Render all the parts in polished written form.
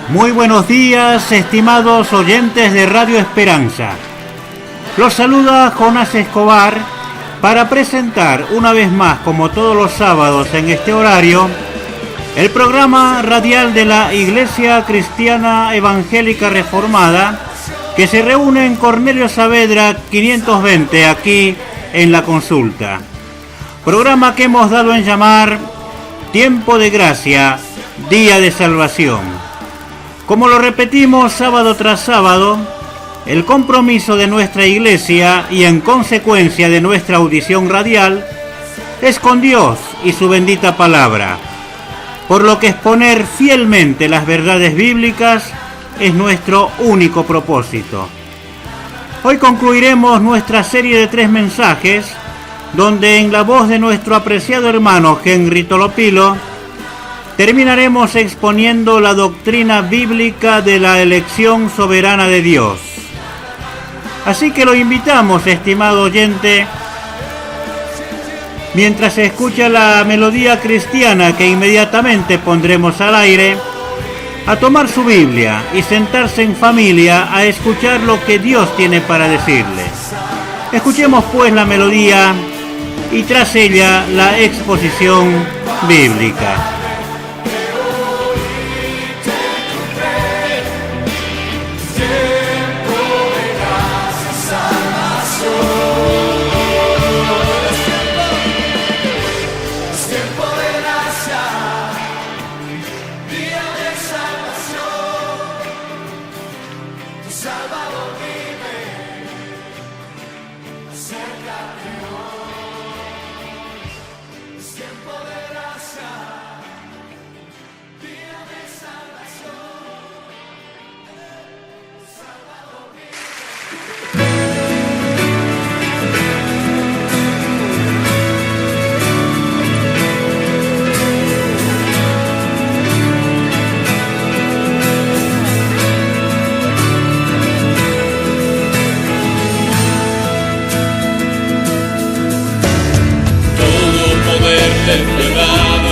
Muy buenos días, estimados oyentes de Radio Esperanza. Los saluda Jonás Escobar para presentar una vez más, como todos los sábados en este horario, el programa radial de la Iglesia Cristiana Evangélica Reformada, que se reúne en Cornelio Saavedra 520, aquí en La Consulta. Programa que hemos dado en llamar Tiempo de Gracia, Día de Salvación. Como lo repetimos sábado tras sábado, el compromiso de nuestra iglesia y en consecuencia de nuestra audición radial es con Dios y su bendita palabra, por lo que exponer fielmente las verdades bíblicas es nuestro único propósito. Hoy concluiremos nuestra serie de 3 mensajes, donde en la voz de nuestro apreciado hermano Henry Tolopilo, terminaremos exponiendo la doctrina bíblica de la elección soberana de Dios. Así que lo invitamos, estimado oyente, mientras escucha la melodía cristiana que inmediatamente pondremos al aire, a tomar su Biblia y sentarse en familia a escuchar lo que Dios tiene para decirle. Escuchemos pues la melodía y tras ella la exposición bíblica. Predicado,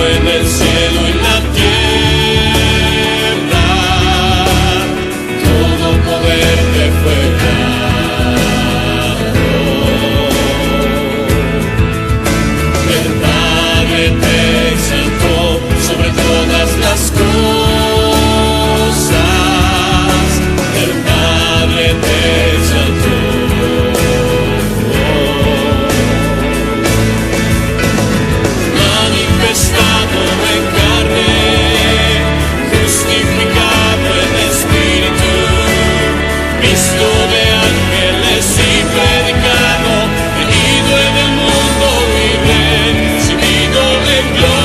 recibido en gloria.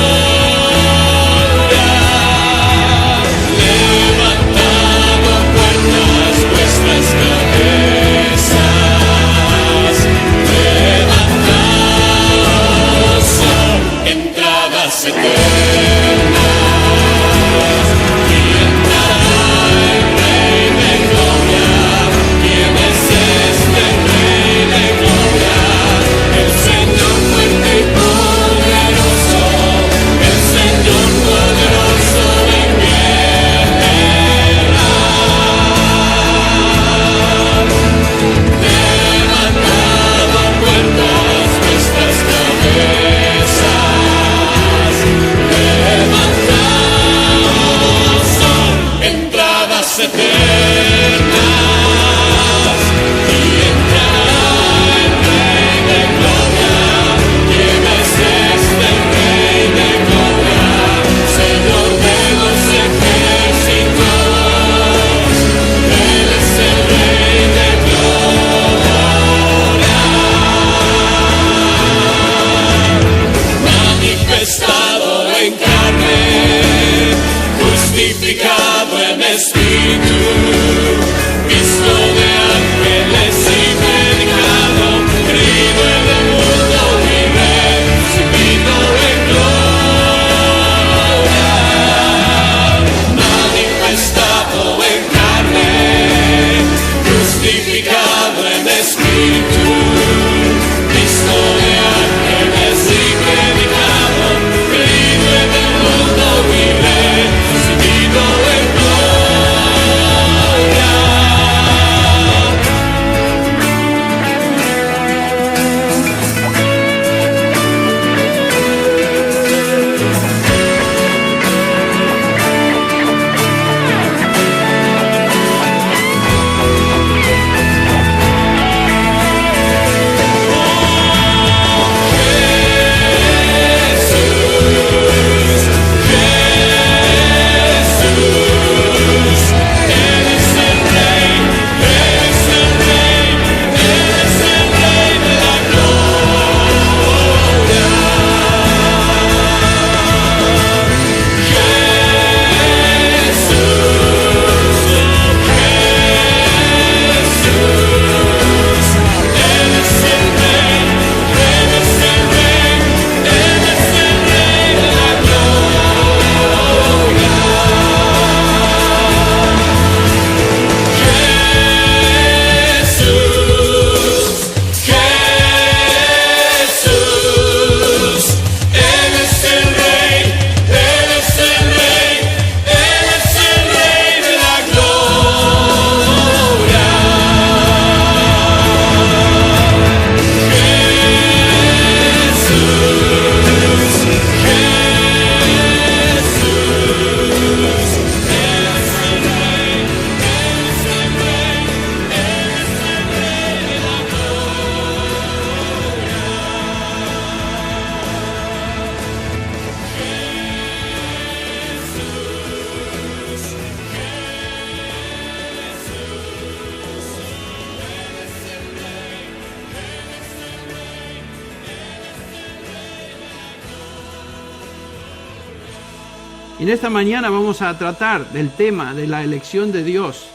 Y en esta mañana vamos a tratar del tema de la elección de Dios,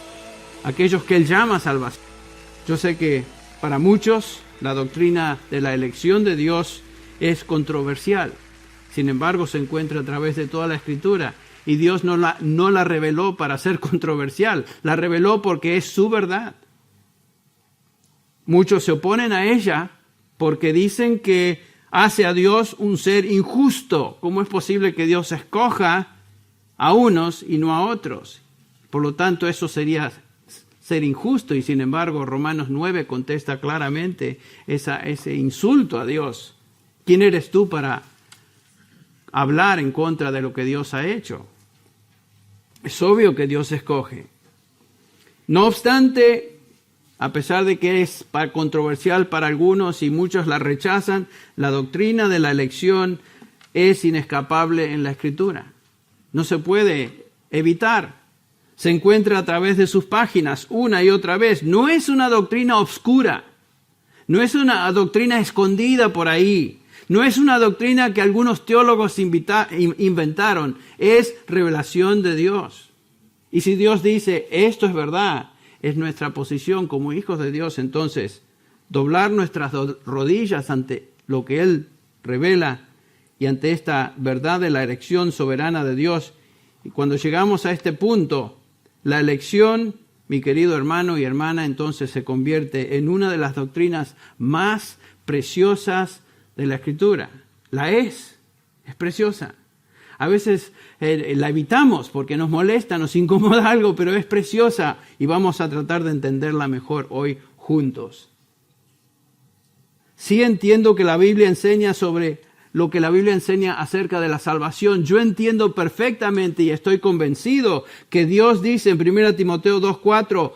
aquellos que Él llama salvación. Yo sé que para muchos la doctrina de la elección de Dios es controversial. Sin embargo, se encuentra a través de toda la Escritura. Y Dios no la reveló para ser controversial. La reveló porque es su verdad. Muchos se oponen a ella porque dicen que hace a Dios un ser injusto. ¿Cómo es posible que Dios escoja a unos y no a otros? Por lo tanto, eso sería ser injusto. Y sin embargo, Romanos 9 contesta claramente ese insulto a Dios. ¿Quién eres tú para hablar en contra de lo que Dios ha hecho? Es obvio que Dios escoge. No obstante, a pesar de que es controversial para algunos y muchos la rechazan, la doctrina de la elección es inescapable en la Escritura. No se puede evitar. Se encuentra a través de sus páginas una y otra vez. No es una doctrina obscura. No es una doctrina escondida por ahí. No es una doctrina que algunos teólogos inventaron. Es revelación de Dios. Y si Dios dice, esto es verdad, es nuestra posición como hijos de Dios, entonces doblar nuestras rodillas ante lo que Él revela y ante esta verdad de la elección soberana de Dios. Y cuando llegamos a este punto, la elección, mi querido hermano y hermana, entonces se convierte en una de las doctrinas más preciosas de la Escritura. Es preciosa. A veces la evitamos porque nos molesta, nos incomoda algo, pero es preciosa y vamos a tratar de entenderla mejor hoy juntos. Sí entiendo que la Biblia enseña sobre lo que la Biblia enseña acerca de la salvación. Yo entiendo perfectamente y estoy convencido que Dios dice en 1 Timoteo 2:4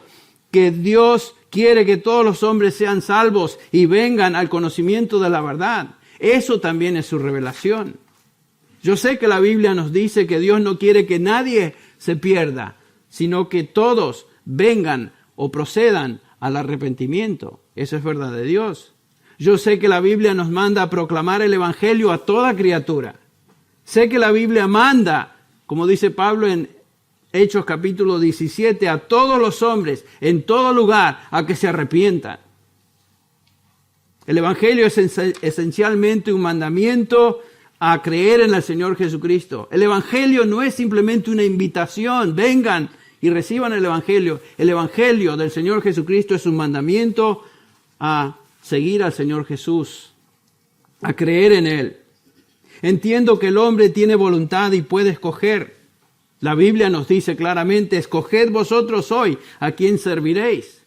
que Dios quiere que todos los hombres sean salvos y vengan al conocimiento de la verdad. Eso también es su revelación. Yo sé que la Biblia nos dice que Dios no quiere que nadie se pierda, sino que todos vengan o procedan al arrepentimiento. Eso es verdad de Dios. Yo sé que la Biblia nos manda a proclamar el Evangelio a toda criatura. Sé que la Biblia manda, como dice Pablo en Hechos capítulo 17, a todos los hombres, en todo lugar, a que se arrepientan. El Evangelio es esencialmente un mandamiento a creer en el Señor Jesucristo. El Evangelio no es simplemente una invitación, vengan y reciban el Evangelio. El Evangelio del Señor Jesucristo es un mandamiento a seguir al Señor Jesús, a creer en Él. Entiendo que el hombre tiene voluntad y puede escoger. La Biblia nos dice claramente, escoged vosotros hoy a quién serviréis.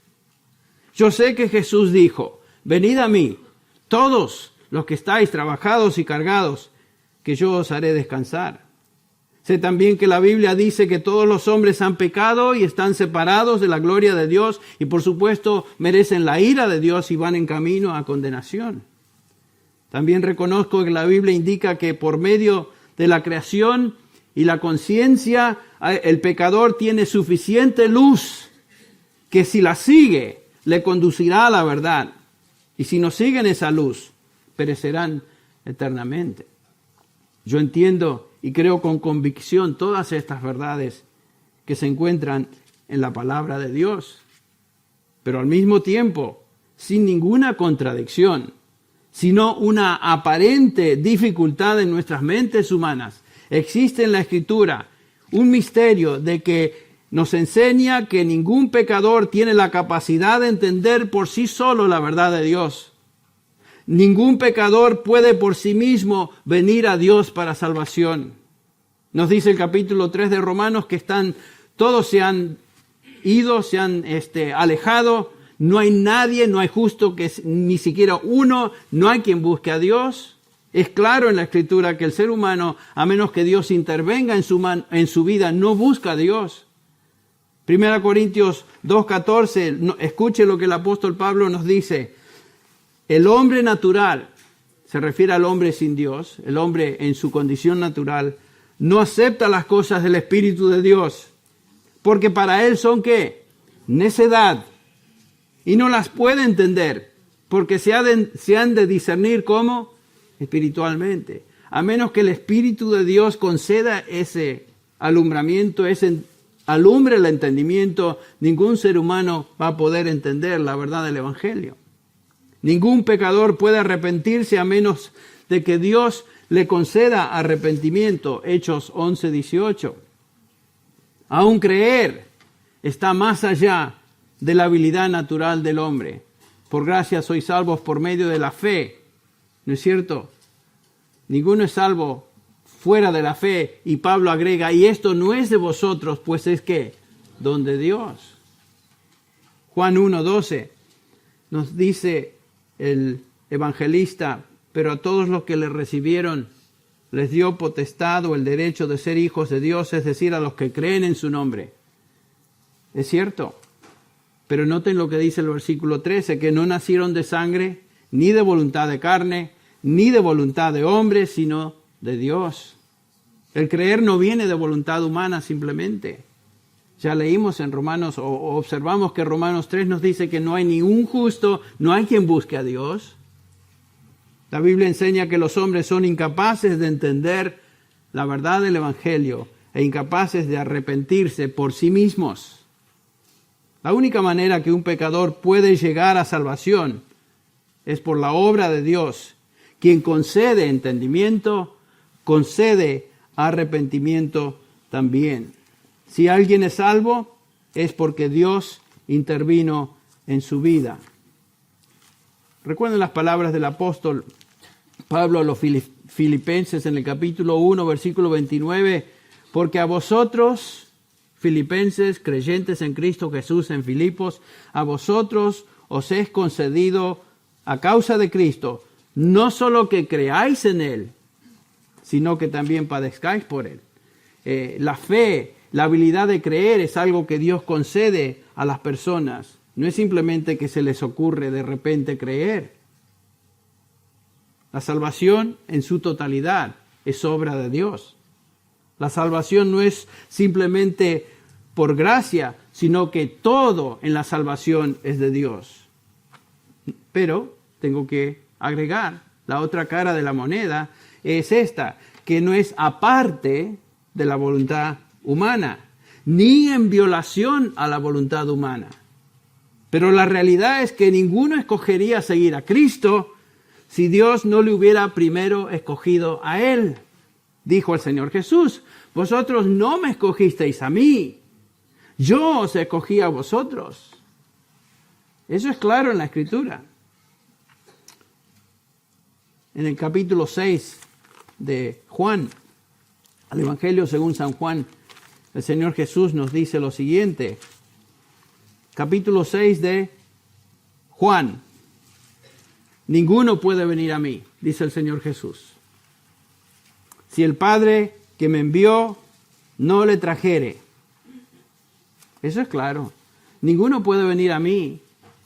Yo sé que Jesús dijo, venid a mí, todos los que estáis trabajados y cargados, que yo os haré descansar. Sé también que la Biblia dice que todos los hombres han pecado y están separados de la gloria de Dios y por supuesto merecen la ira de Dios y van en camino a condenación. También reconozco que la Biblia indica que por medio de la creación y la conciencia, el pecador tiene suficiente luz que si la sigue, le conducirá a la verdad. Y si no siguen esa luz, perecerán eternamente. Yo entiendo y creo con convicción todas estas verdades que se encuentran en la palabra de Dios. Pero al mismo tiempo, sin ninguna contradicción, sino una aparente dificultad en nuestras mentes humanas, existe en la Escritura un misterio de que nos enseña que ningún pecador tiene la capacidad de entender por sí solo la verdad de Dios. Ningún pecador puede por sí mismo venir a Dios para salvación. Nos dice el capítulo 3 de Romanos que todos se han ido, se han alejado. No hay nadie, no hay justo, ni siquiera uno, no hay quien busque a Dios. Es claro en la Escritura que el ser humano, a menos que Dios intervenga en su vida, no busca a Dios. 1 Corintios 2:14, escuche lo que el apóstol Pablo nos dice. El hombre natural, se refiere al hombre sin Dios, el hombre en su condición natural, no acepta las cosas del Espíritu de Dios, porque para él son ¿qué? Necedad, y no las puede entender, porque se han de discernir ¿cómo? Espiritualmente. A menos que el Espíritu de Dios conceda ese alumbramiento, alumbre el entendimiento, ningún ser humano va a poder entender la verdad del Evangelio. Ningún pecador puede arrepentirse a menos de que Dios le conceda arrepentimiento. Hechos 11:18. Aún creer está más allá de la habilidad natural del hombre. Por gracia sois salvos por medio de la fe. ¿No es cierto? Ninguno es salvo fuera de la fe. Y Pablo agrega, y esto no es de vosotros, pues es que don de Dios. Juan 1:12 nos dice el evangelista, pero a todos los que le recibieron les dio potestad o el derecho de ser hijos de Dios, es decir, a los que creen en su nombre. Es cierto, pero noten lo que dice el versículo 13, que no nacieron de sangre, ni de voluntad de carne, ni de voluntad de hombre, sino de Dios. El creer no viene de voluntad humana simplemente. Ya leímos en Romanos, o observamos que Romanos 3 nos dice que no hay ni un justo, no hay quien busque a Dios. La Biblia enseña que los hombres son incapaces de entender la verdad del Evangelio e incapaces de arrepentirse por sí mismos. La única manera que un pecador puede llegar a salvación es por la obra de Dios, quien concede entendimiento, concede arrepentimiento también. Si alguien es salvo, es porque Dios intervino en su vida. Recuerden las palabras del apóstol Pablo a los Filipenses en el capítulo 1, versículo 29, porque a vosotros, Filipenses, creyentes en Cristo Jesús en Filipos, a vosotros os es concedido a causa de Cristo, no solo que creáis en Él, sino que también padezcáis por Él. La fe, la habilidad de creer es algo que Dios concede a las personas. No es simplemente que se les ocurre de repente creer. La salvación en su totalidad es obra de Dios. La salvación no es simplemente por gracia, sino que todo en la salvación es de Dios. Pero tengo que agregar, la otra cara de la moneda es esta, que no es aparte de la voluntad humana, ni en violación a la voluntad humana. Pero la realidad es que ninguno escogería seguir a Cristo si Dios no le hubiera primero escogido a Él. Dijo el Señor Jesús, vosotros no me escogisteis a mí, yo os escogí a vosotros. Eso es claro en la Escritura. En el capítulo 6 de Juan, al Evangelio según San Juan, el Señor Jesús nos dice lo siguiente. Capítulo 6 de Juan. Ninguno puede venir a mí, dice el Señor Jesús, si el Padre que me envió no le trajere. Eso es claro. Ninguno puede venir a mí,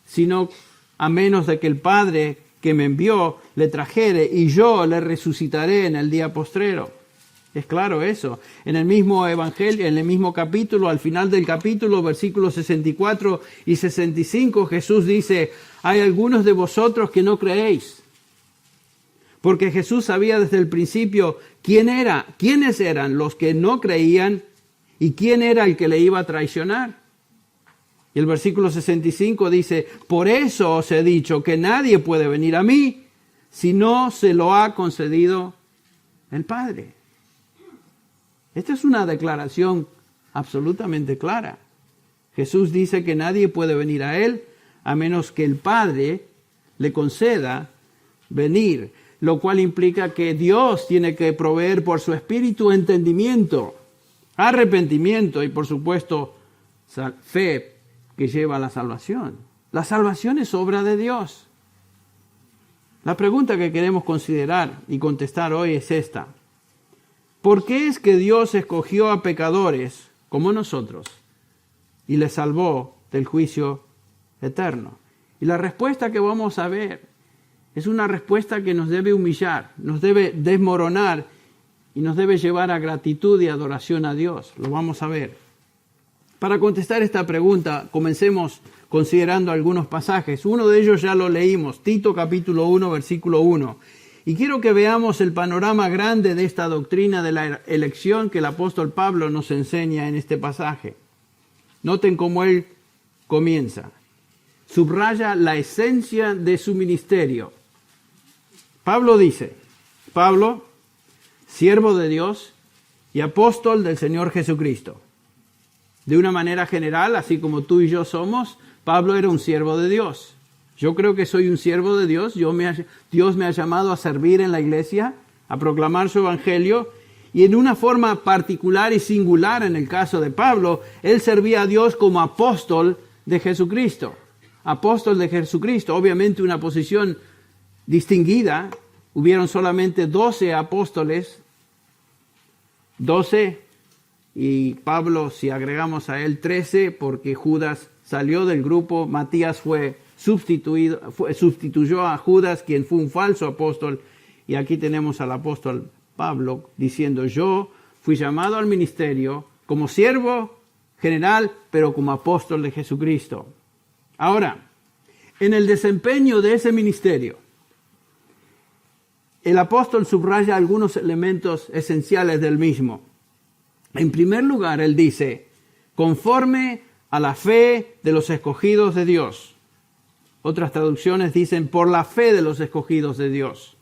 sino a menos de que el Padre que me envió le trajere, y yo le resucitaré en el día postrero. Es claro eso. En el mismo Evangelio, en el mismo capítulo, al final del capítulo, versículos 64 y 65, Jesús dice, hay algunos de vosotros que no creéis. Porque Jesús sabía desde el principio quiénes eran los que no creían y quién era el que le iba a traicionar. Y el versículo 65 dice, por eso os he dicho que nadie puede venir a mí si no se lo ha concedido el Padre. Esta es una declaración absolutamente clara. Jesús dice que nadie puede venir a Él a menos que el Padre le conceda venir, lo cual implica que Dios tiene que proveer por su Espíritu entendimiento, arrepentimiento y por supuesto fe que lleva a la salvación. La salvación es obra de Dios. La pregunta que queremos considerar y contestar hoy es esta. ¿Por qué es que Dios escogió a pecadores como nosotros y les salvó del juicio eterno? Y la respuesta que vamos a ver es una respuesta que nos debe humillar, nos debe desmoronar y nos debe llevar a gratitud y adoración a Dios. Lo vamos a ver. Para contestar esta pregunta, comencemos considerando algunos pasajes. Uno de ellos ya lo leímos, Tito capítulo 1, versículo 1. Y quiero que veamos el panorama grande de esta doctrina de la elección que el apóstol Pablo nos enseña en este pasaje. Noten cómo él comienza. Subraya la esencia de su ministerio. Pablo dice, Pablo, siervo de Dios y apóstol del Señor Jesucristo. De una manera general, así como tú y yo somos, Pablo era un siervo de Dios. Yo creo que soy un siervo de Dios. Dios me ha llamado a servir en la iglesia, a proclamar su evangelio. Y en una forma particular y singular, en el caso de Pablo, él servía a Dios como apóstol de Jesucristo. Apóstol de Jesucristo, obviamente una posición distinguida. Hubieron solamente 12 apóstoles, 12, y Pablo, si agregamos a él 13, porque Judas salió del grupo, Matías sustituyó a Judas, quien fue un falso apóstol, y aquí tenemos al apóstol Pablo diciendo, yo fui llamado al ministerio como siervo general, pero como apóstol de Jesucristo. Ahora, en el desempeño de ese ministerio, el apóstol subraya algunos elementos esenciales del mismo. En primer lugar, él dice, conforme a la fe de los escogidos de Dios. Otras traducciones dicen, por la fe de los escogidos de Dios.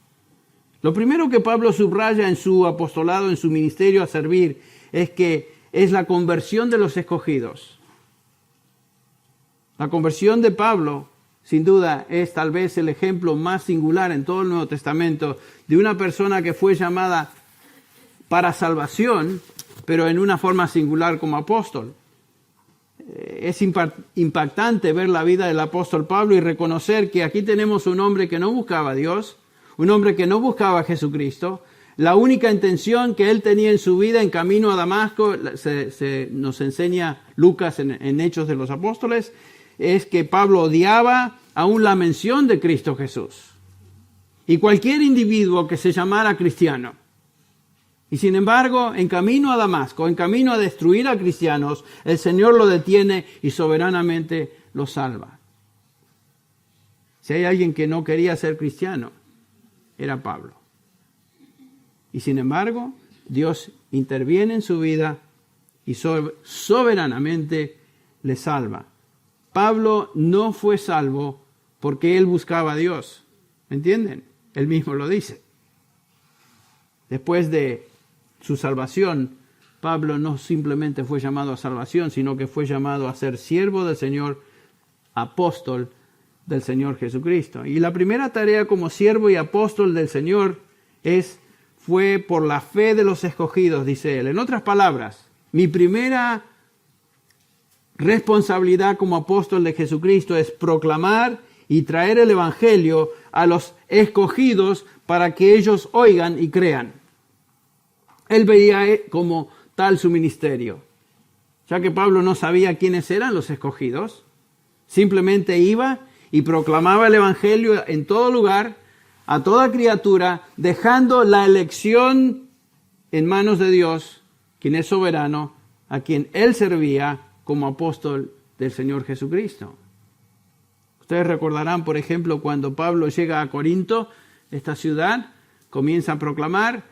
Lo primero que Pablo subraya en su apostolado, en su ministerio a servir, es que es la conversión de los escogidos. La conversión de Pablo, sin duda, es tal vez el ejemplo más singular en todo el Nuevo Testamento de una persona que fue llamada para salvación, pero en una forma singular como apóstol. Es impactante ver la vida del apóstol Pablo y reconocer que aquí tenemos un hombre que no buscaba a Dios, un hombre que no buscaba a Jesucristo. La única intención que él tenía en su vida en camino a Damasco, nos enseña Lucas en Hechos de los Apóstoles, es que Pablo odiaba aún la mención de Cristo Jesús. Y cualquier individuo que se llamara cristiano. Y sin embargo, en camino a Damasco, en camino a destruir a cristianos, el Señor lo detiene y soberanamente lo salva. Si hay alguien que no quería ser cristiano, era Pablo. Y sin embargo, Dios interviene en su vida y soberanamente le salva. Pablo no fue salvo porque él buscaba a Dios. ¿Me entienden? Él mismo lo dice. Después de su salvación, Pablo no simplemente fue llamado a salvación, sino que fue llamado a ser siervo del Señor, apóstol del Señor Jesucristo. Y la primera tarea como siervo y apóstol del Señor fue por la fe de los escogidos, dice él. En otras palabras, mi primera responsabilidad como apóstol de Jesucristo es proclamar y traer el evangelio a los escogidos para que ellos oigan y crean. Él veía como tal su ministerio. Ya que Pablo no sabía quiénes eran los escogidos, simplemente iba y proclamaba el evangelio en todo lugar, a toda criatura, dejando la elección en manos de Dios, quien es soberano, a quien él servía como apóstol del Señor Jesucristo. Ustedes recordarán, por ejemplo, cuando Pablo llega a Corinto, esta ciudad, comienza a proclamar,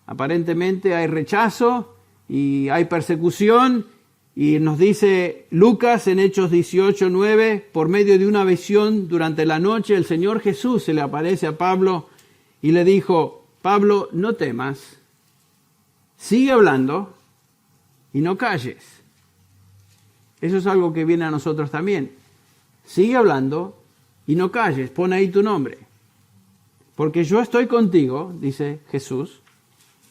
aparentemente hay rechazo y hay persecución, y nos dice Lucas en Hechos 18:9, por medio de una visión durante la noche, el Señor Jesús se le aparece a Pablo y le dijo, Pablo, no temas, sigue hablando y no calles. Eso es algo que viene a nosotros también. Sigue hablando y no calles, pon ahí tu nombre. Porque yo estoy contigo, dice Jesús,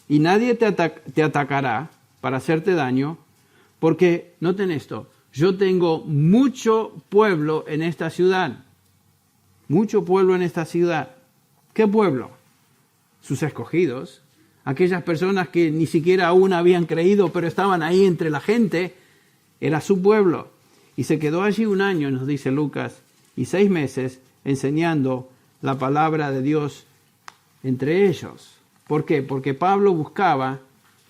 y nadie te atacará para hacerte daño, porque, noten esto, yo tengo mucho pueblo en esta ciudad. Mucho pueblo en esta ciudad. ¿Qué pueblo? Sus escogidos. Aquellas personas que ni siquiera aún habían creído, pero estaban ahí entre la gente. Era su pueblo. Y se quedó allí 1 año, nos dice Lucas, y 6 meses enseñando la palabra de Dios entre ellos. ¿Por qué? Porque Pablo buscaba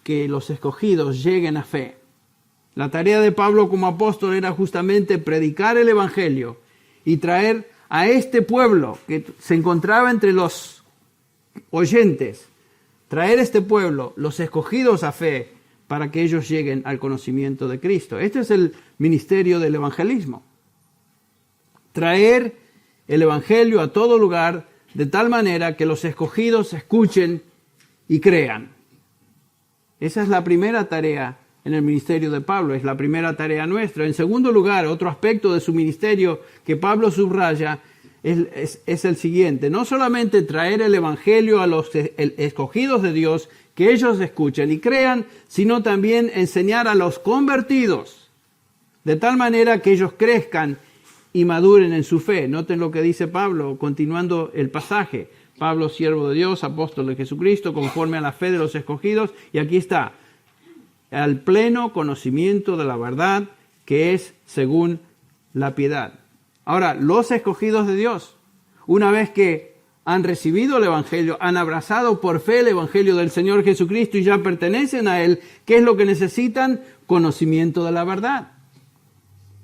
que los escogidos lleguen a fe. La tarea de Pablo como apóstol era justamente predicar el evangelio y traer a este pueblo que se encontraba entre los oyentes, traer este pueblo, los escogidos a fe, para que ellos lleguen al conocimiento de Cristo. Este es el ministerio del evangelismo. Traer el evangelio a todo lugar de tal manera que los escogidos escuchen y crean. Esa es la primera tarea en el ministerio de Pablo, es la primera tarea nuestra. En segundo lugar, otro aspecto de su ministerio que Pablo subraya es el siguiente: no solamente traer el evangelio a los escogidos de Dios, que ellos escuchen y crean, sino también enseñar a los convertidos, de tal manera que ellos crezcan y maduren en su fe. Noten lo que dice Pablo, continuando el pasaje. Pablo, siervo de Dios, apóstol de Jesucristo, conforme a la fe de los escogidos, y aquí está, al pleno conocimiento de la verdad, que es según la piedad. Ahora, los escogidos de Dios, una vez que han recibido el Evangelio, han abrazado por fe el Evangelio del Señor Jesucristo y ya pertenecen a Él, ¿qué es lo que necesitan? Conocimiento de la verdad.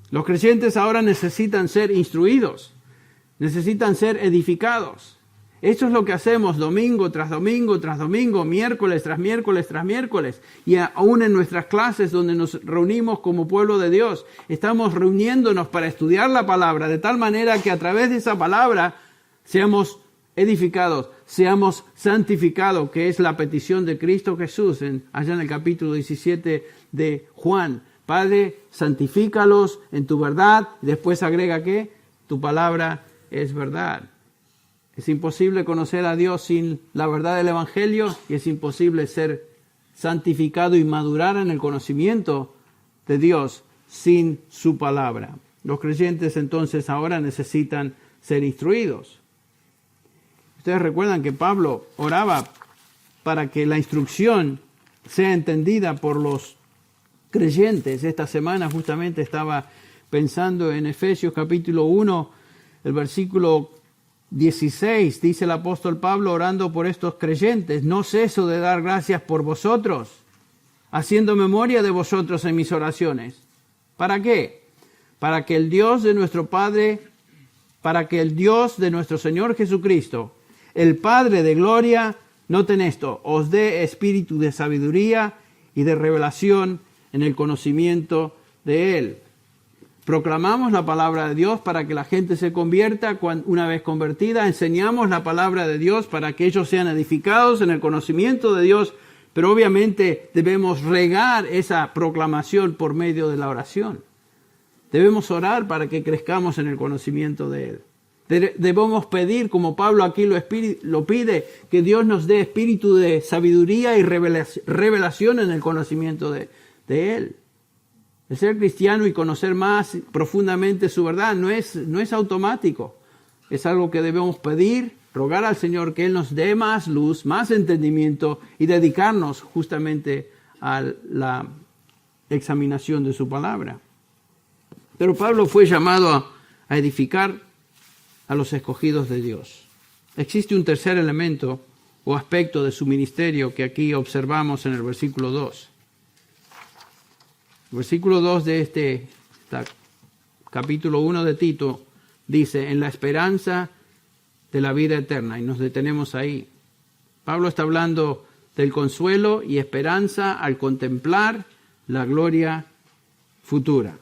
Los creyentes ahora necesitan ser instruidos, necesitan ser edificados. Esto es lo que hacemos domingo tras domingo tras domingo, miércoles tras miércoles tras miércoles, y aún en nuestras clases donde nos reunimos como pueblo de Dios, estamos reuniéndonos para estudiar la palabra, de tal manera que a través de esa palabra seamos edificados, seamos santificados, que es la petición de Cristo Jesús allá en el capítulo 17 de Juan. Padre, santifícalos en tu verdad, y después agrega que tu palabra es verdad. Es imposible conocer a Dios sin la verdad del Evangelio, y es imposible ser santificado y madurar en el conocimiento de Dios sin su palabra. Los creyentes entonces ahora necesitan ser instruidos. Ustedes recuerdan que Pablo oraba para que la instrucción sea entendida por los creyentes. Esta semana justamente estaba pensando en Efesios capítulo 1, el versículo 16, dice el apóstol Pablo orando por estos creyentes: no ceso de dar gracias por vosotros, haciendo memoria de vosotros en mis oraciones. ¿Para qué? Para que el Dios de nuestro Señor Jesucristo, el Padre de gloria, noten esto, os dé espíritu de sabiduría y de revelación en el conocimiento de Él. Proclamamos la palabra de Dios para que la gente se convierta una vez convertida. Enseñamos la palabra de Dios para que ellos sean edificados en el conocimiento de Dios. Pero obviamente debemos regar esa proclamación por medio de la oración. Debemos orar para que crezcamos en el conocimiento de Él. Debemos pedir, como Pablo aquí lo pide, que Dios nos dé espíritu de sabiduría y revelación en el conocimiento de Él. El ser cristiano y conocer más profundamente su verdad no es automático. Es algo que debemos pedir, rogar al Señor que Él nos dé más luz, más entendimiento y dedicarnos justamente a la examinación de su palabra. Pero Pablo fue llamado a edificar a los escogidos de Dios. Existe un tercer elemento o aspecto de su ministerio que aquí observamos en el versículo 2. El versículo 2 de capítulo 1 de Tito dice: en la esperanza de la vida eterna, y nos detenemos ahí. Pablo está hablando del consuelo y esperanza al contemplar la gloria futura.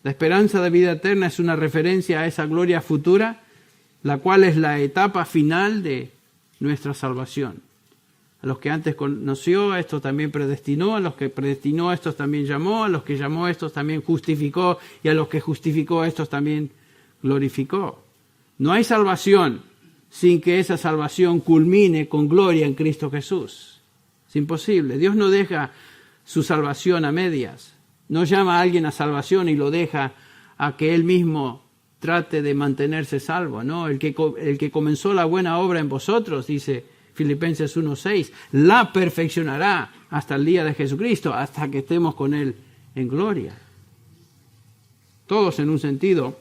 La esperanza de vida eterna es una referencia a esa gloria futura, la cual es la etapa final de nuestra salvación. A los que antes conoció, a estos también predestinó; a los que predestinó, a estos también llamó; a los que llamó, a estos también justificó; y a los que justificó, a estos también glorificó. No hay salvación sin que esa salvación culmine con gloria en Cristo Jesús. Es imposible. Dios no deja su salvación a medias. No llama a alguien a salvación y lo deja a que él mismo trate de mantenerse salvo. No, el que comenzó la buena obra en vosotros, dice Filipenses 1:6, la perfeccionará hasta el día de Jesucristo, hasta que estemos con Él en gloria. Todos, en un sentido,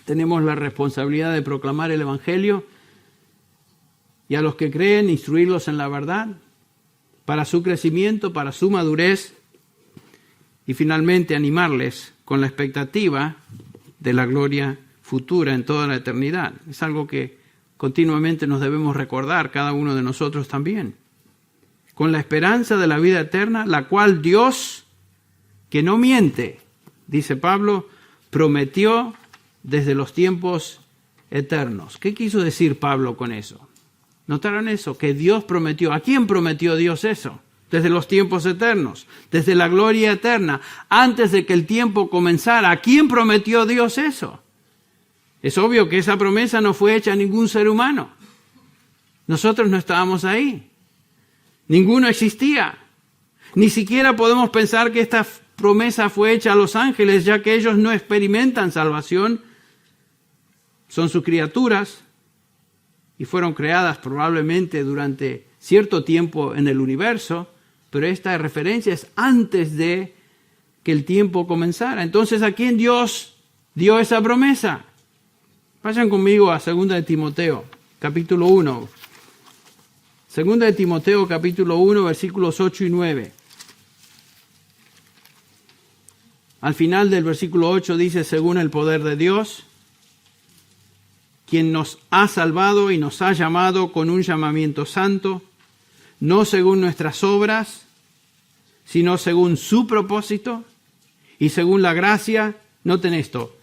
tenemos la responsabilidad de proclamar el Evangelio y a los que creen instruirlos en la verdad, para su crecimiento, para su madurez, y finalmente animarles con la expectativa de la gloria futura en toda la eternidad. Es algo que continuamente nos debemos recordar, cada uno de nosotros también. Con la esperanza de la vida eterna, la cual Dios, que no miente, dice Pablo, prometió desde los tiempos eternos. ¿Qué quiso decir Pablo con eso? ¿Notaron eso? Que Dios prometió. ¿A quién prometió Dios eso? Desde los tiempos eternos, desde la gloria eterna, antes de que el tiempo comenzara. ¿A quién prometió Dios eso? Es obvio que esa promesa no fue hecha a ningún ser humano. Nosotros no estábamos ahí. Ninguno existía. Ni siquiera podemos pensar que esta promesa fue hecha a los ángeles, ya que ellos no experimentan salvación. Son sus criaturas y fueron creadas probablemente durante cierto tiempo en el universo, pero esta referencia es antes de que el tiempo comenzara. Entonces, ¿a quién Dios dio esa promesa? Vayan conmigo a 2 de Timoteo, capítulo 1. 2 de Timoteo, capítulo 1, versículos 8 y 9. Al final del versículo 8 dice, según el poder de Dios, quien nos ha salvado y nos ha llamado con un llamamiento santo, no según nuestras obras, sino según su propósito y según la gracia, noten esto,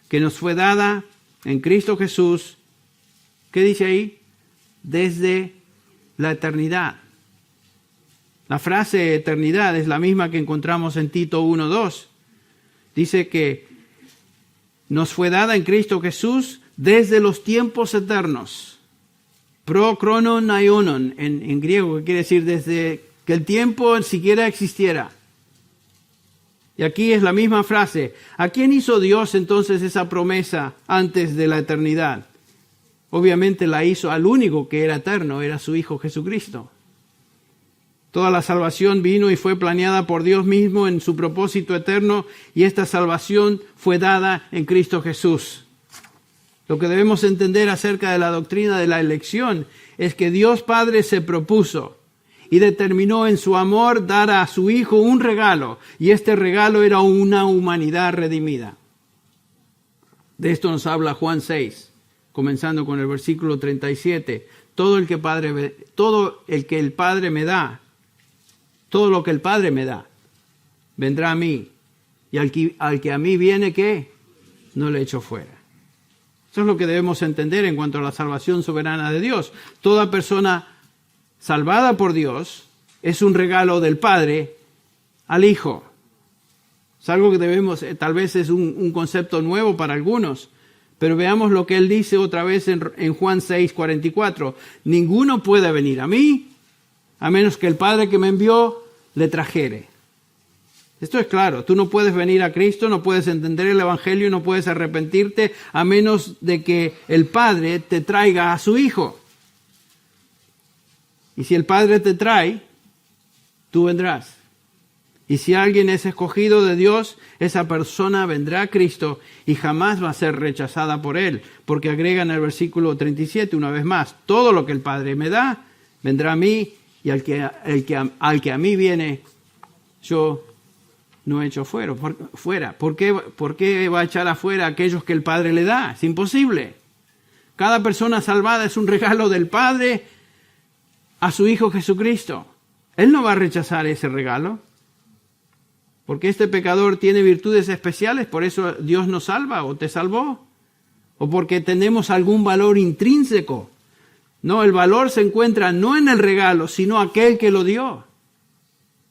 que nos fue dada en Cristo Jesús. ¿Qué dice ahí? Desde la eternidad. La frase eternidad es la misma que encontramos en Tito 1:2. Dice que nos fue dada en Cristo Jesús desde los tiempos eternos. Pro chronon aionon en griego, que quiere decir desde que el tiempo siquiera existiera. Y aquí es la misma frase. ¿A quién hizo Dios entonces esa promesa antes de la eternidad? Obviamente la hizo al único que era eterno, era su Hijo Jesucristo. Toda la salvación vino y fue planeada por Dios mismo en su propósito eterno, y esta salvación fue dada en Cristo Jesús. Lo que debemos entender acerca de la doctrina de la elección es que Dios Padre se propuso y determinó en su amor dar a su Hijo un regalo, y este regalo era una humanidad redimida. De esto nos habla Juan 6, comenzando con el versículo 37. Todo lo que el Padre me da, todo lo que el Padre me da, vendrá a mí, y al que a mí viene, ¿qué? No le echo fuera. Eso es lo que debemos entender en cuanto a la salvación soberana de Dios. Toda persona salvada por Dios es un regalo del Padre al Hijo. Es algo que debemos, tal vez es un concepto nuevo para algunos, pero veamos lo que él dice otra vez en Juan 6:44. Ninguno puede venir a mí a menos que el Padre que me envió le trajere. Esto es claro, tú no puedes venir a Cristo, no puedes entender el Evangelio, no puedes arrepentirte a menos de que el Padre te traiga a su Hijo. Y si el Padre te trae, tú vendrás. Y si alguien es escogido de Dios, esa persona vendrá a Cristo y jamás va a ser rechazada por Él. Porque agrega en el versículo 37 una vez más, todo lo que el Padre me da, vendrá a mí, y al que a mí viene, yo no echo fuera. ¿Por qué va a echar afuera a aquellos que el Padre le da? Es imposible. Cada persona salvada es un regalo del Padre a su Hijo Jesucristo. Él no va a rechazar ese regalo. Porque este pecador tiene virtudes especiales, por eso Dios nos salva o te salvó. O porque tenemos algún valor intrínseco. No, el valor se encuentra no en el regalo, sino aquel que lo dio.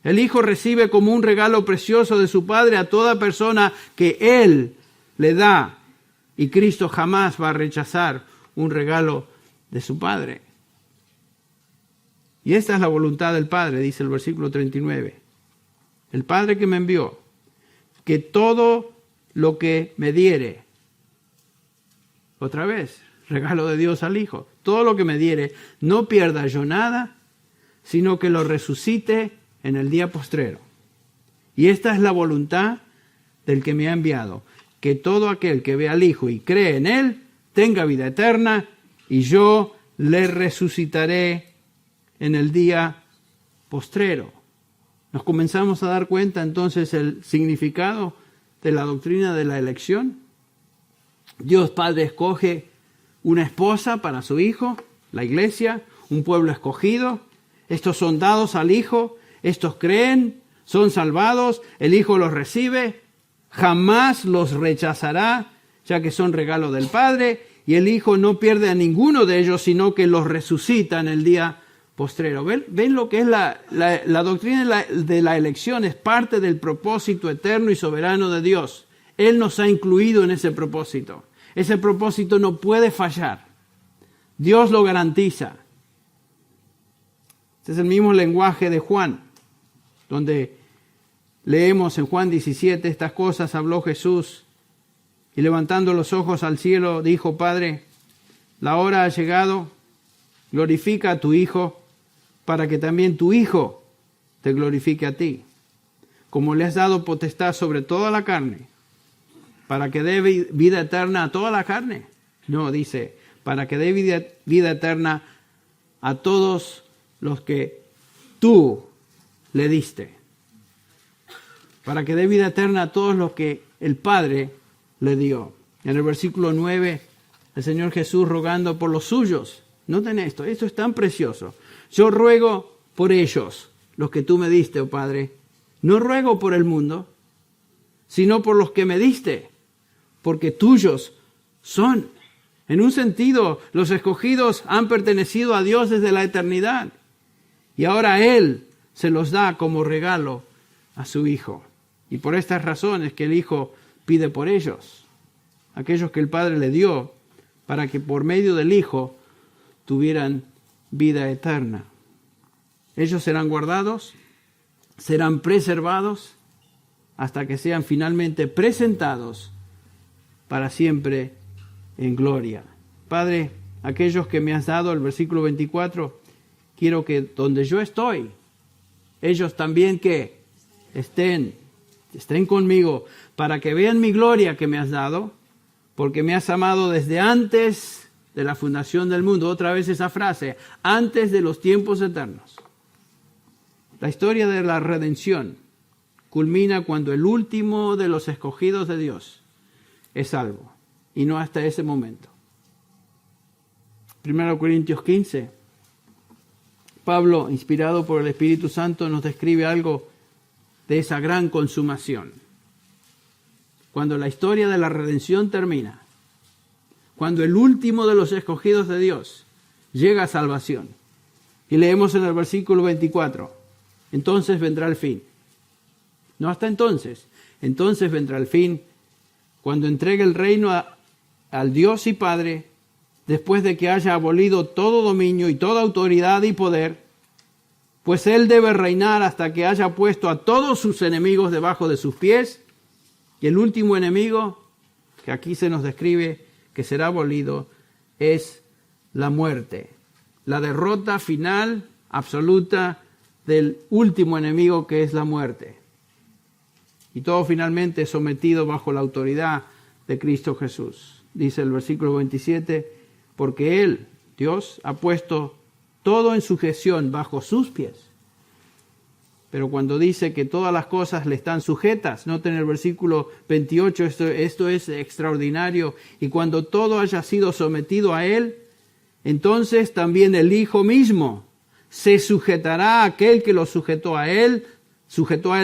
El Hijo recibe como un regalo precioso de su Padre a toda persona que Él le da. Y Cristo jamás va a rechazar un regalo de su Padre. Y esta es la voluntad del Padre, dice el versículo 39. El Padre que me envió, que todo lo que me diere, otra vez, regalo de Dios al Hijo, todo lo que me diere, no pierda yo nada, sino que lo resucite en el día postrero. Y esta es la voluntad del que me ha enviado, que todo aquel que ve al Hijo y cree en Él, tenga vida eterna, y yo le resucitaré en el día postrero. Nos comenzamos a dar cuenta entonces el significado de la doctrina de la elección. Dios Padre escoge una esposa para su hijo, la iglesia, un pueblo escogido. Estos son dados al Hijo, estos creen, son salvados, el Hijo los recibe, jamás los rechazará, ya que son regalo del Padre, y el Hijo no pierde a ninguno de ellos, sino que los resucita en el día postrero. ¿Ven lo que es la doctrina de la elección? Es parte del propósito eterno y soberano de Dios. Él nos ha incluido en ese propósito. Ese propósito no puede fallar. Dios lo garantiza. Este es el mismo lenguaje de Juan, donde leemos en Juan 17, estas cosas habló Jesús, y levantando los ojos al cielo, dijo: Padre, la hora ha llegado, glorifica a tu Hijo, para que también tu Hijo te glorifique a ti, como le has dado potestad sobre toda la carne, para que dé vida eterna a toda la carne. No, dice, para que dé vida eterna a todos los que tú le diste. Para que dé vida eterna a todos los que el Padre le dio. En el versículo 9, el Señor Jesús rogando por los suyos. Noten esto es tan precioso. Yo ruego por ellos, los que tú me diste, oh Padre. No ruego por el mundo, sino por los que me diste, porque tuyos son. En un sentido, los escogidos han pertenecido a Dios desde la eternidad. Y ahora Él se los da como regalo a su Hijo. Y por estas razones que el Hijo pide por ellos, aquellos que el Padre le dio, para que por medio del Hijo tuvieran vida eterna. Ellos serán guardados, serán preservados, hasta que sean finalmente presentados para siempre en gloria. Padre, aquellos que me has dado, el versículo 24, quiero que donde yo estoy, ellos también que estén conmigo, para que vean mi gloria que me has dado, porque me has amado desde antes de la fundación del mundo. Otra vez esa frase, antes de los tiempos eternos. La historia de la redención culmina cuando el último de los escogidos de Dios es salvo, y no hasta ese momento. 1 Corintios 15, Pablo, inspirado por el Espíritu Santo, nos describe algo de esa gran consumación. Cuando la historia de la redención termina, cuando el último de los escogidos de Dios llega a salvación. Y leemos en el versículo 24, entonces vendrá el fin. No hasta entonces vendrá el fin, cuando entregue el reino al Dios y Padre, después de que haya abolido todo dominio y toda autoridad y poder, pues Él debe reinar hasta que haya puesto a todos sus enemigos debajo de sus pies. Y el último enemigo, que aquí se nos describe que será abolido, es la muerte. La derrota final, absoluta, del último enemigo, que es la muerte. Y todo finalmente sometido bajo la autoridad de Cristo Jesús. Dice el versículo 27, porque Él, Dios, ha puesto todo en sujeción bajo sus pies. Pero cuando dice que todas las cosas le están sujetas, noten el versículo 28, esto es extraordinario. Y cuando todo haya sido sometido a Él, entonces también el Hijo mismo se sujetará a aquel que lo sujetó a Él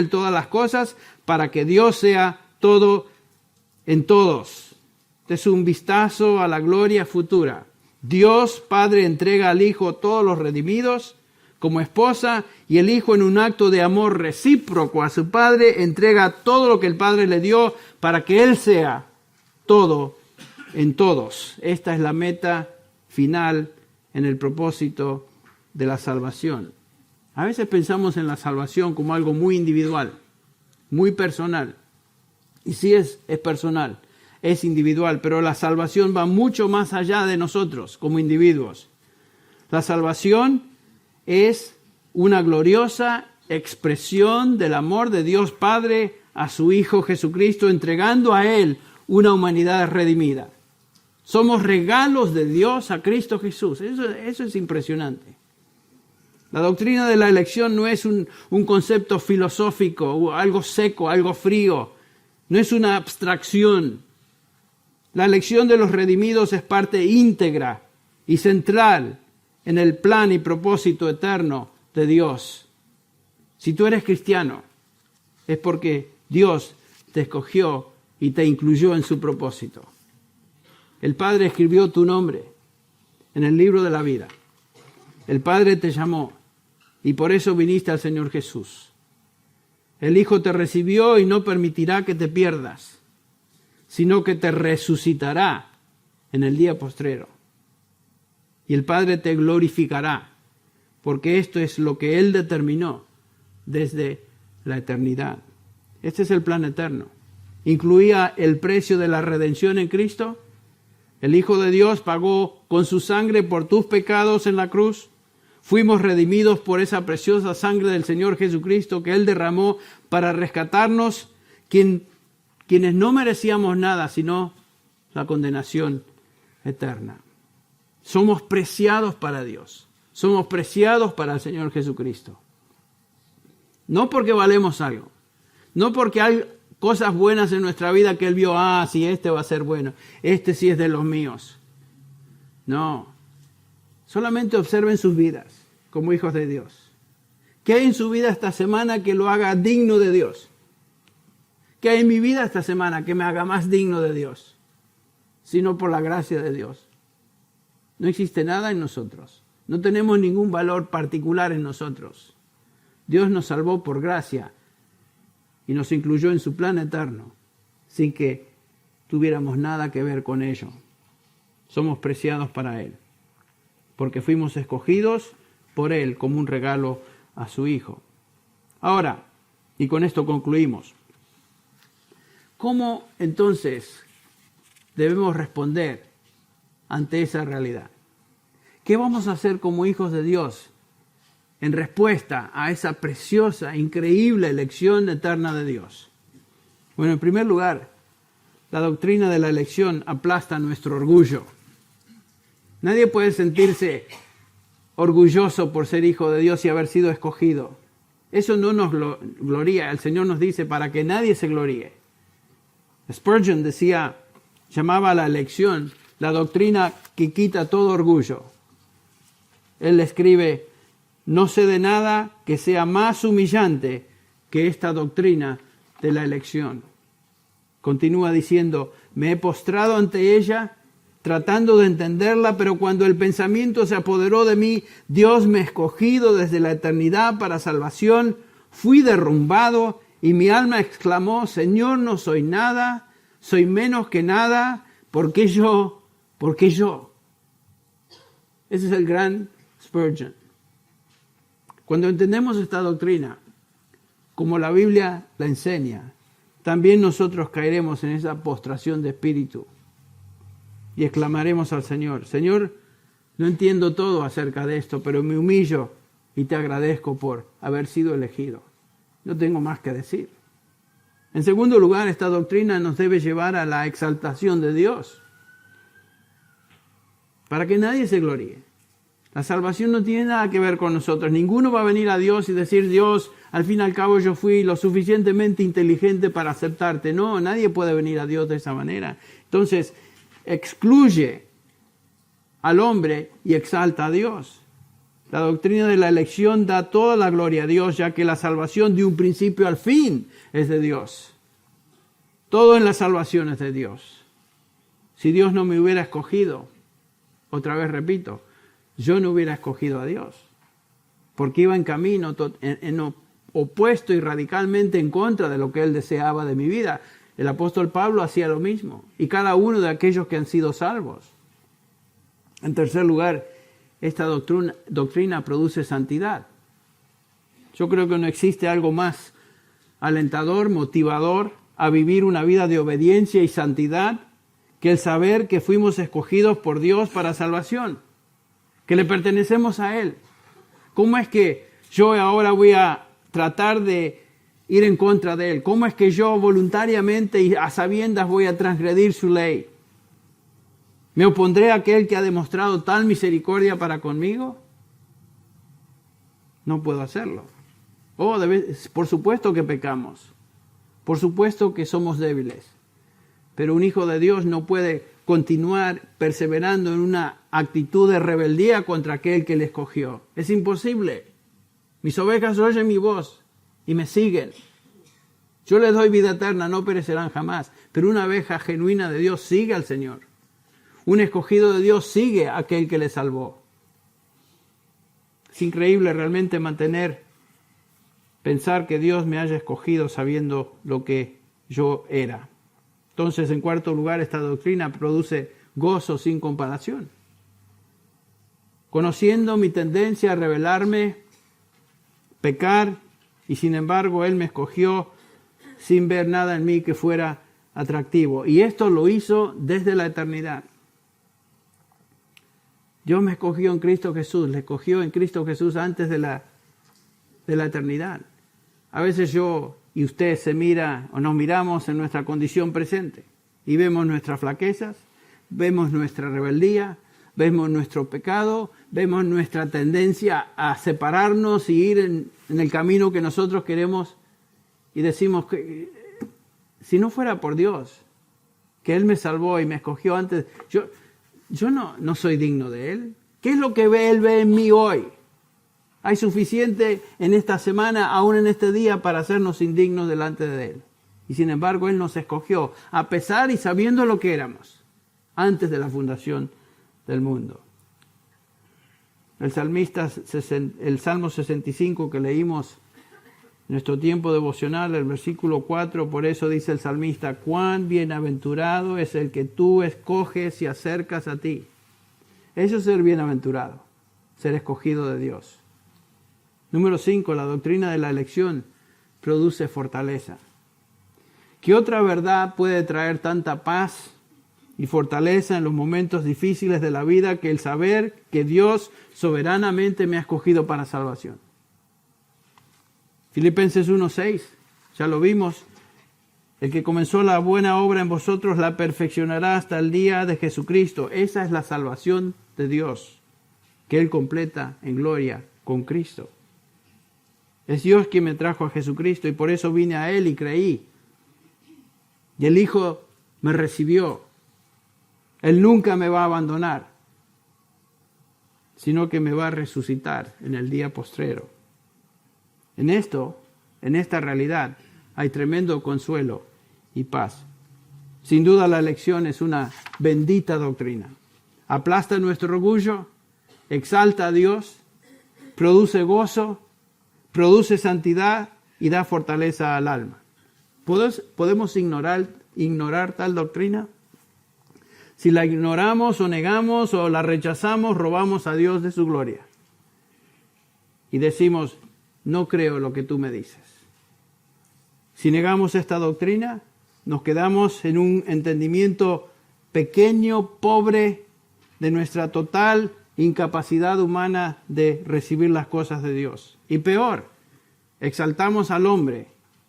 todas las cosas, para que Dios sea todo en todos. Este es un vistazo a la gloria futura. Dios Padre entrega al Hijo todos los redimidos como esposa, y el Hijo, en un acto de amor recíproco a su Padre, entrega todo lo que el Padre le dio para que Él sea todo en todos. Esta es la meta final en el propósito de la salvación. A veces pensamos en la salvación como algo muy individual, muy personal. Y sí es personal, es individual, pero la salvación va mucho más allá de nosotros como individuos. La salvación es una gloriosa expresión del amor de Dios Padre a su Hijo Jesucristo, entregando a Él una humanidad redimida. Somos regalos de Dios a Cristo Jesús. Eso es impresionante. La doctrina de la elección no es un concepto filosófico, algo seco, algo frío. No es una abstracción. La elección de los redimidos es parte íntegra y central en el plan y propósito eterno de Dios. Si tú eres cristiano, es porque Dios te escogió y te incluyó en su propósito. El Padre escribió tu nombre en el libro de la vida. El Padre te llamó y por eso viniste al Señor Jesús. El Hijo te recibió y no permitirá que te pierdas, sino que te resucitará en el día postrero. Y el Padre te glorificará, porque esto es lo que Él determinó desde la eternidad. Este es el plan eterno. Incluía el precio de la redención en Cristo. El Hijo de Dios pagó con su sangre por tus pecados en la cruz. Fuimos redimidos por esa preciosa sangre del Señor Jesucristo que Él derramó para rescatarnos, quienes no merecíamos nada, sino la condenación eterna. Somos preciados para Dios. Somos preciados para el Señor Jesucristo. No porque valemos algo. No porque hay cosas buenas en nuestra vida que Él vio, sí, este va a ser bueno. Este sí es de los míos. No. Solamente observen sus vidas como hijos de Dios. ¿Qué hay en su vida esta semana que lo haga digno de Dios? ¿Qué hay en mi vida esta semana que me haga más digno de Dios? Sino por la gracia de Dios. No existe nada en nosotros. No tenemos ningún valor particular en nosotros. Dios nos salvó por gracia y nos incluyó en su plan eterno sin que tuviéramos nada que ver con ello. Somos preciados para Él, porque fuimos escogidos por Él como un regalo a su Hijo. Ahora, y con esto concluimos, ¿cómo entonces debemos responder ante esa realidad? ¿Qué vamos a hacer como hijos de Dios en respuesta a esa preciosa, increíble elección eterna de Dios? Bueno, en primer lugar, la doctrina de la elección aplasta nuestro orgullo. Nadie puede sentirse orgulloso por ser hijo de Dios y haber sido escogido. Eso no nos gloría. El Señor nos dice para que nadie se gloríe. Spurgeon llamaba a la elección la doctrina que quita todo orgullo. Él escribe: no sé de nada que sea más humillante que esta doctrina de la elección. Continúa diciendo: me he postrado ante ella tratando de entenderla, pero cuando el pensamiento se apoderó de mí, Dios me ha escogido desde la eternidad para salvación, fui derrumbado y mi alma exclamó: Señor, no soy nada, soy menos que nada, ¿por qué yo? ¿Por qué yo? Ese es el gran Spurgeon. Cuando entendemos esta doctrina, como la Biblia la enseña, también nosotros caeremos en esa postración de espíritu y exclamaremos al Señor: Señor, no entiendo todo acerca de esto, pero me humillo y te agradezco por haber sido elegido. No tengo más que decir. En segundo lugar, esta doctrina nos debe llevar a la exaltación de Dios, para que nadie se gloríe. La salvación no tiene nada que ver con nosotros. Ninguno va a venir a Dios y decir: Dios, al fin y al cabo yo fui lo suficientemente inteligente para aceptarte. No, nadie puede venir a Dios de esa manera. Entonces, excluye al hombre y exalta a Dios. La doctrina de la elección da toda la gloria a Dios, ya que la salvación de un principio al fin es de Dios. Todo en la salvación es de Dios. Si Dios no me hubiera escogido, otra vez repito, yo no hubiera escogido a Dios, porque iba en camino opuesto y radicalmente en contra de lo que Él deseaba de mi vida. El apóstol Pablo hacía lo mismo, y cada uno de aquellos que han sido salvos. En tercer lugar, esta doctrina produce santidad. Yo creo que no existe algo más alentador, motivador a vivir una vida de obediencia y santidad que el saber que fuimos escogidos por Dios para salvación, que le pertenecemos a Él. ¿Cómo es que yo ahora voy a tratar de ir en contra de Él? ¿Cómo es que yo voluntariamente y a sabiendas voy a transgredir su ley? ¿Me opondré a aquel que ha demostrado tal misericordia para conmigo? No puedo hacerlo. Por supuesto que pecamos. Por supuesto que somos débiles. Pero un hijo de Dios no puede continuar perseverando en una actitud de rebeldía contra aquel que le escogió. Es imposible. Mis ovejas oyen mi voz y me siguen. Yo les doy vida eterna, no perecerán jamás. Pero una oveja genuina de Dios sigue al Señor. Un escogido de Dios sigue a aquel que le salvó. Es increíble realmente pensar que Dios me haya escogido sabiendo lo que yo era. Entonces, en cuarto lugar, esta doctrina produce gozo sin comparación. Conociendo mi tendencia a rebelarme, pecar, y sin embargo Él me escogió sin ver nada en mí que fuera atractivo. Y esto lo hizo desde la eternidad. Dios me escogió en Cristo Jesús, le escogió en Cristo Jesús antes de la eternidad. A veces yo y usted se mira o nos miramos en nuestra condición presente y vemos nuestras flaquezas, vemos nuestra rebeldía, vemos nuestro pecado, vemos nuestra tendencia a separarnos y ir en el camino que nosotros queremos y decimos que si no fuera por Dios, que Él me salvó y me escogió antes, yo no soy digno de Él. ¿Qué es lo que Él ve en mí hoy? Hay suficiente en esta semana, aún en este día, para hacernos indignos delante de Él. Y sin embargo, Él nos escogió, a pesar y sabiendo lo que éramos, antes de la fundación del mundo. El Salmo 65 que leímos en nuestro tiempo devocional, el versículo 4, por eso dice el salmista, cuán bienaventurado es el que tú escoges y acercas a ti. Eso es ser bienaventurado, ser escogido de Dios. Número 5, la doctrina de la elección produce fortaleza. ¿Qué otra verdad puede traer tanta paz y fortaleza en los momentos difíciles de la vida que el saber que Dios soberanamente me ha escogido para salvación? Filipenses 1:6, ya lo vimos. El que comenzó la buena obra en vosotros la perfeccionará hasta el día de Jesucristo. Esa es la salvación de Dios, que Él completa en gloria con Cristo. Es Dios quien me trajo a Jesucristo y por eso vine a Él y creí. Y el Hijo me recibió. Él nunca me va a abandonar, sino que me va a resucitar en el día postrero. En esta realidad, hay tremendo consuelo y paz. Sin duda la elección es una bendita doctrina. Aplasta nuestro orgullo, exalta a Dios, produce gozo, produce santidad y da fortaleza al alma. ¿Podemos ignorar tal doctrina? Si la ignoramos o negamos o la rechazamos, robamos a Dios de su gloria. Y decimos, no creo lo que tú me dices. Si negamos esta doctrina, nos quedamos en un entendimiento pequeño, pobre, de nuestra total incapacidad humana de recibir las cosas de Dios. Y peor, exaltamos al hombre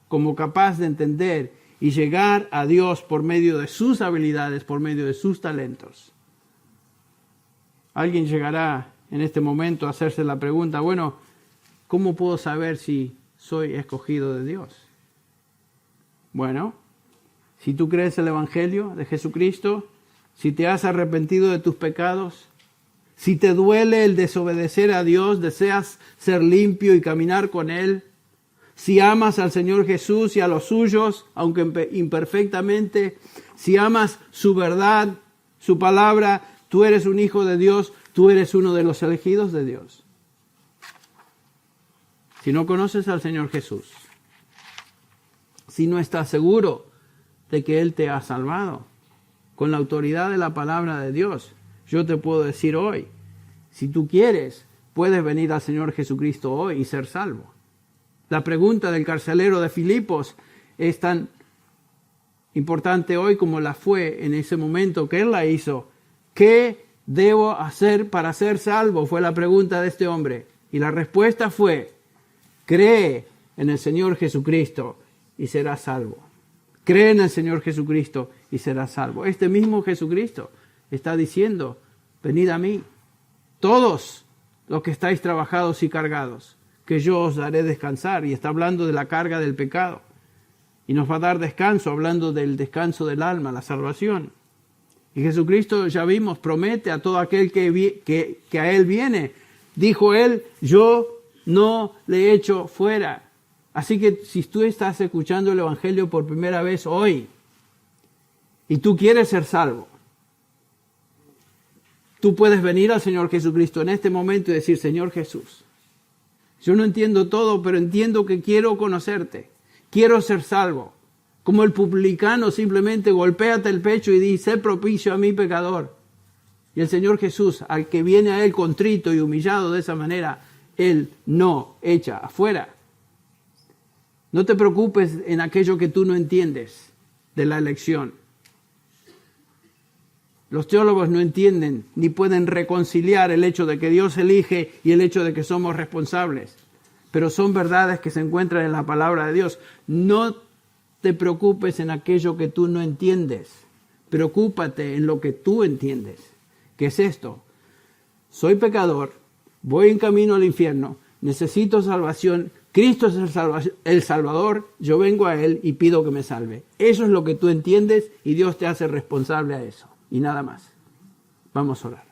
como capaz de entender y llegar a Dios por medio de sus habilidades, por medio de sus talentos. Alguien llegará en este momento a hacerse la pregunta, bueno, ¿cómo puedo saber si soy escogido de Dios? Bueno, si tú crees el Evangelio de Jesucristo, si te has arrepentido de tus pecados, si te duele el desobedecer a Dios, deseas ser limpio y caminar con Él, si amas al Señor Jesús y a los suyos, aunque imperfectamente, si amas su verdad, su palabra, tú eres un hijo de Dios, tú eres uno de los elegidos de Dios. Si no conoces al Señor Jesús, si no estás seguro de que Él te ha salvado, con la autoridad de la palabra de Dios, yo te puedo decir hoy, si tú quieres, puedes venir al Señor Jesucristo hoy y ser salvo. La pregunta del carcelero de Filipos es tan importante hoy como la fue en ese momento que él la hizo. ¿Qué debo hacer para ser salvo? Fue la pregunta de este hombre. Y la respuesta fue, cree en el Señor Jesucristo y serás salvo. Cree en el Señor Jesucristo y serás salvo. Este mismo Jesucristo está diciendo, venid a mí, todos los que estáis trabajados y cargados, que yo os daré descansar. Y está hablando de la carga del pecado. y nos va a dar descanso, hablando del descanso del alma, la salvación. Y Jesucristo, ya vimos, promete a todo aquel que a Él viene. Dijo Él, yo no le echo fuera. Así que si tú estás escuchando el Evangelio por primera vez hoy y tú quieres ser salvo, tú puedes venir al Señor Jesucristo en este momento y decir, Señor Jesús, yo no entiendo todo, pero entiendo que quiero conocerte, quiero ser salvo. Como el publicano, simplemente golpéate el pecho y di, sé propicio a mi pecador. Y el Señor Jesús, al que viene a Él contrito y humillado de esa manera, Él no echa afuera. No te preocupes en aquello que tú no entiendes de la elección. Los teólogos no entienden ni pueden reconciliar el hecho de que Dios elige y el hecho de que somos responsables. Pero son verdades que se encuentran en la palabra de Dios. No te preocupes en aquello que tú no entiendes. Preocúpate en lo que tú entiendes. ¿Qué es esto? Soy pecador, voy en camino al infierno, necesito salvación. Cristo es el Salvador, yo vengo a Él y pido que me salve. Eso es lo que tú entiendes y Dios te hace responsable a eso. Y nada más. Vamos a orar.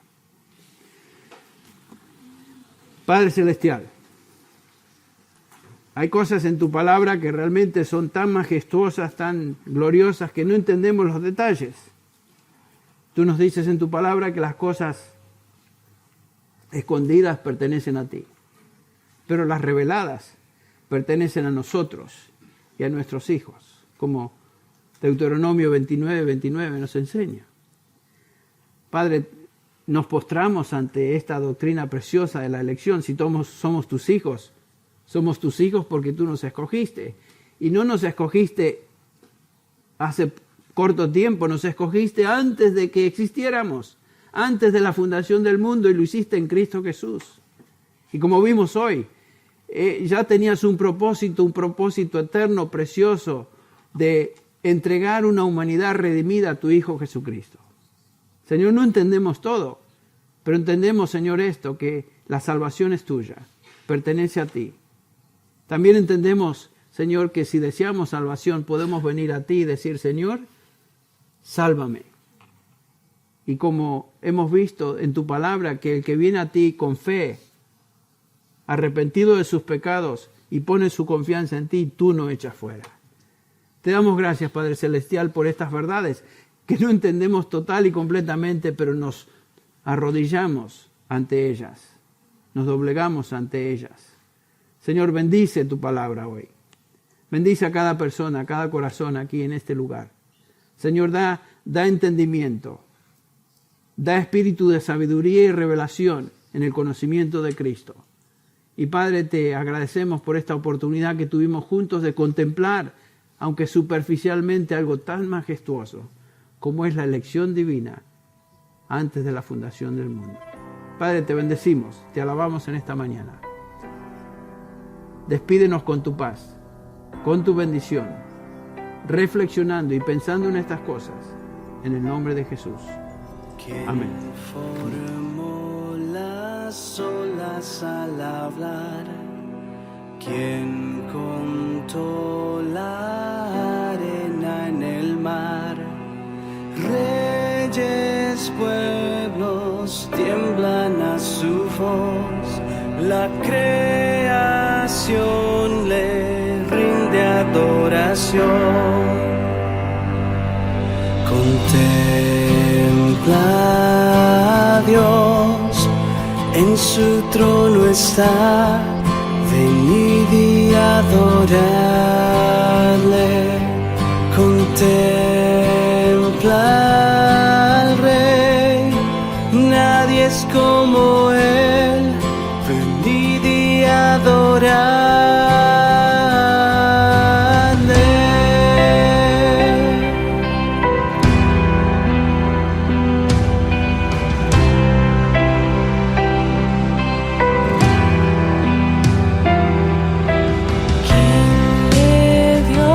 Padre Celestial, hay cosas en tu palabra que realmente son tan majestuosas, tan gloriosas, que no entendemos los detalles. Tú nos dices en tu palabra que las cosas escondidas pertenecen a ti, pero las reveladas pertenecen a nosotros y a nuestros hijos, como Deuteronomio 29 nos enseña. Padre, nos postramos ante esta doctrina preciosa de la elección. Si somos tus hijos porque tú nos escogiste. Y no nos escogiste hace corto tiempo, nos escogiste antes de que existiéramos, antes de la fundación del mundo, y lo hiciste en Cristo Jesús. Y como vimos hoy, ya tenías un propósito eterno, precioso, de entregar una humanidad redimida a tu Hijo Jesucristo. Señor, no entendemos todo, pero entendemos, Señor, esto, que la salvación es tuya, pertenece a ti. También entendemos, Señor, que si deseamos salvación, podemos venir a ti y decir, Señor, sálvame. Y como hemos visto en tu palabra, que el que viene a ti con fe, arrepentido de sus pecados y pone su confianza en ti, tú no echas fuera. Te damos gracias, Padre Celestial, por estas verdades que no entendemos total y completamente, pero nos arrodillamos ante ellas, nos doblegamos ante ellas. Señor, bendice tu palabra hoy. Bendice a cada persona, a cada corazón aquí en este lugar. Señor, da entendimiento, da espíritu de sabiduría y revelación en el conocimiento de Cristo. Y Padre, te agradecemos por esta oportunidad que tuvimos juntos de contemplar, aunque superficialmente, algo tan majestuoso como es la elección divina antes de la fundación del mundo. Padre, te bendecimos, te alabamos en esta mañana. Despídenos con tu paz, con tu bendición, reflexionando y pensando en estas cosas, en el nombre de Jesús. Amén. Formó las olas al hablar, quien contó la arena en el mar. Reyes, pueblos tiemblan a su voz, la creación le rinde adoración. Contempla a Dios, en su trono está, venid y adoradle. Contempla al Rey, nadie es como Él, venid y adoradle. ¿Quién le dio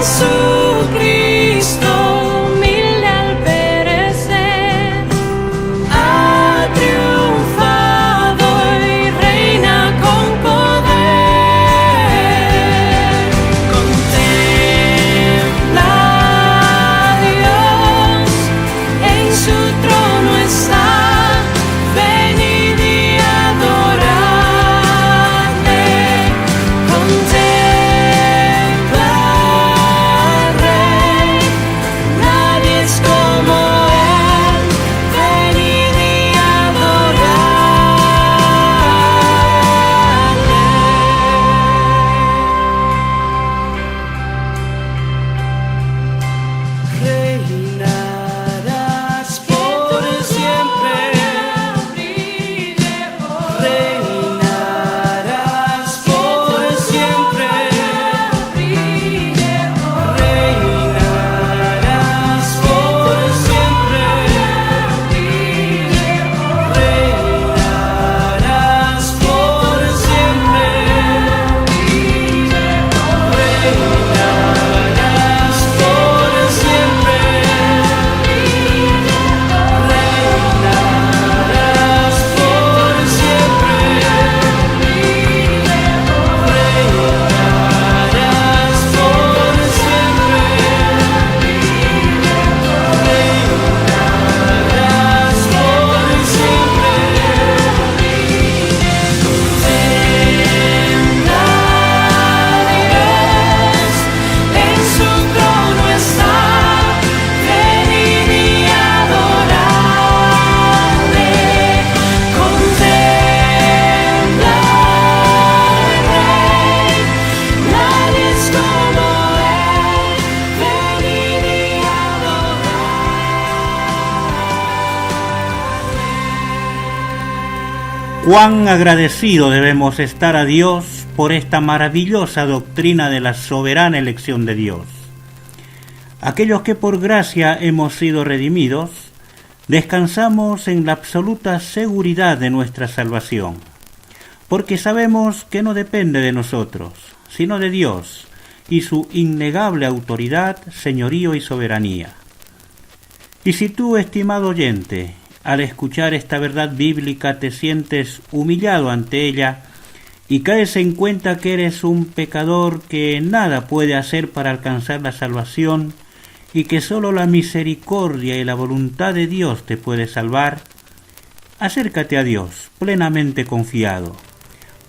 Jesucristo, humilde al perecer, ha triunfado y reina con poder. Contempla a Dios, en su trono está. Venid y adoradle. Contempla al Rey, nadie es como Él. Venid y reinarás por siempre. Reinarás por siempre. Reinarás por siempre. Reinarás por siempre. Reinarás por siempre. Reinarás por siempre. Reinarás por siempre. Reinarás por siempre. Contempla a Dios, en su trono está. Venid y adoradle. Contempla al Rey, nadie es como Él. Venid y Cuán agradecido debemos estar a Dios por esta maravillosa doctrina de la soberana elección de Dios. Aquellos que por gracia hemos sido redimidos, descansamos en la absoluta seguridad de nuestra salvación, porque sabemos que no depende de nosotros, sino de Dios y su innegable autoridad, señorío y soberanía. Y si tú, estimado oyente, al escuchar esta verdad bíblica te sientes humillado ante ella y caes en cuenta que eres un pecador que nada puede hacer para alcanzar la salvación y que solo la misericordia y la voluntad de Dios te puede salvar, acércate a Dios plenamente confiado,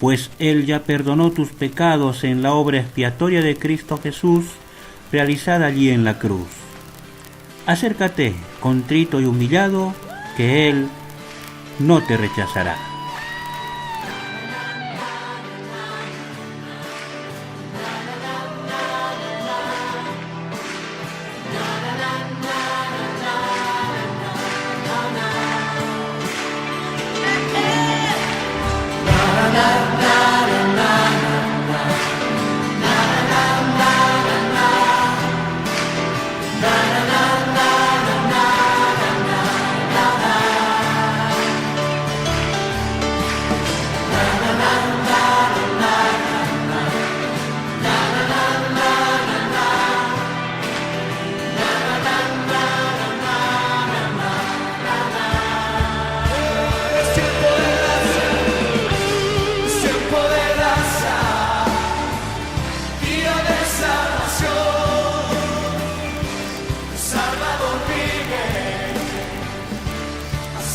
pues Él ya perdonó tus pecados en la obra expiatoria de Cristo Jesús realizada allí en la cruz. Acércate contrito y humillado, que Él no te rechazará.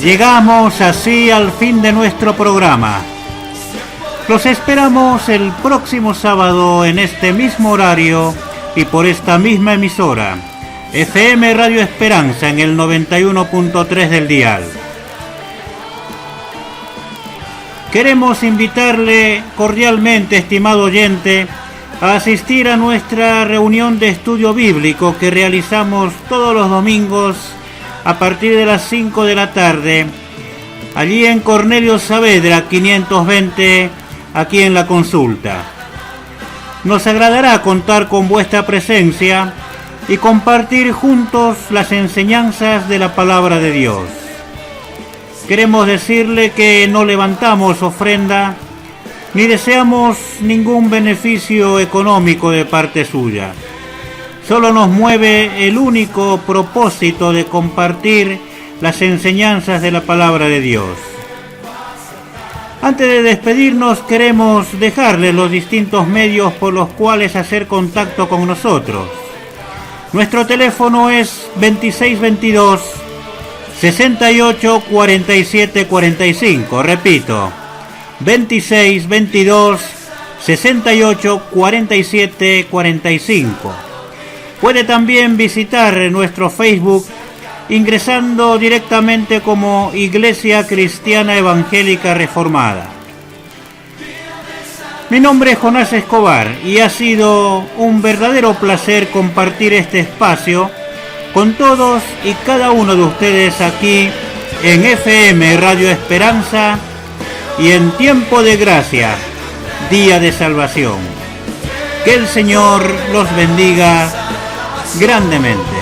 Llegamos así al fin de nuestro programa. Los esperamos el próximo sábado en este mismo horario y por esta misma emisora, FM Radio Esperanza en el 91.3 del dial. Queremos invitarle cordialmente, estimado oyente, a asistir a nuestra reunión de estudio bíblico que realizamos todos los domingos a partir de las 5 de la tarde, allí en Cornelio Saavedra 520, aquí en La Consulta. Nos agradará contar con vuestra presencia y compartir juntos las enseñanzas de la palabra de Dios. Queremos decirle que no levantamos ofrenda ni deseamos ningún beneficio económico de parte suya. solo nos mueve el único propósito de compartir las enseñanzas de la palabra de Dios. Antes de despedirnos, queremos dejarles los distintos medios por los cuales hacer contacto con nosotros. Nuestro teléfono es 2622 68 47 45. Repito, 2622 68 47 45. Puede también visitar nuestro Facebook ingresando directamente como Iglesia Cristiana Evangélica Reformada. Mi nombre es Jonás Escobar y ha sido un verdadero placer compartir este espacio con todos y cada uno de ustedes aquí en FM Radio Esperanza y en Tiempo de Gracia, Día de Salvación. Que el Señor los bendiga grandemente.